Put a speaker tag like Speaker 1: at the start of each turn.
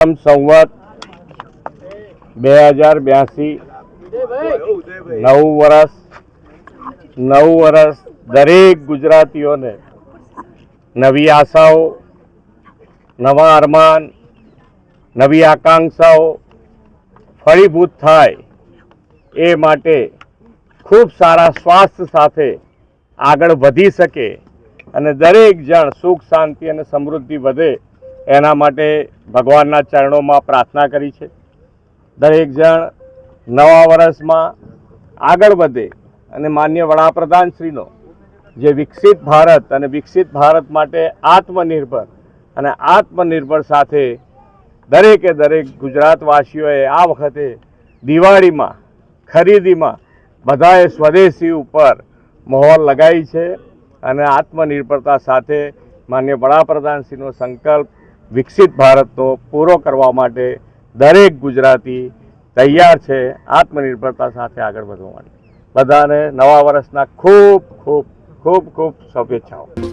Speaker 1: સંવત 2082 નવું વર્ષ દરેક ગુજરાતીઓને નવી આશાઓ, નવા અરમાન, નવી આકાંક્ષાઓ ફળીભૂત થાય એ માટે ખૂબ સારા સ્વાસ્થ્ય સાથે આગળ વધી શકે અને દરેક જણ સુખ, શાંતિ અને સમૃદ્ધિ વધે એના માટે ભગવાનના ચરણોમાં પ્રાર્થના કરી છે. દરેક જણ નવા વર્ષમાં આગળ વધે અને માનનીય વડાપ્રધાનશ્રીનો જે વિકસિત ભારત અને વિકસિત ભારત માટે આત્મનિર્ભર સાથે દરેકે દરેક ગુજરાતવાસીઓએ આ વખતે દિવાળીમાં ખરીદીમાં બધાએ સ્વદેશી ઉપર મહોર લગાવી છે અને આત્મનિર્ભરતા સાથે માનનીય વડાપ્રધાનશ્રીનો સંકલ્પ વિકસિત ભારતનો પૂરો કરવા માટે દરેક ગુજરાતી તૈયાર છે આત્મનિર્ભરતા સાથે આગળ વધવા માટે. બધાને નવા વર્ષના ખૂબ ખૂબ ખૂબ ખૂબ શુભેચ્છાઓ.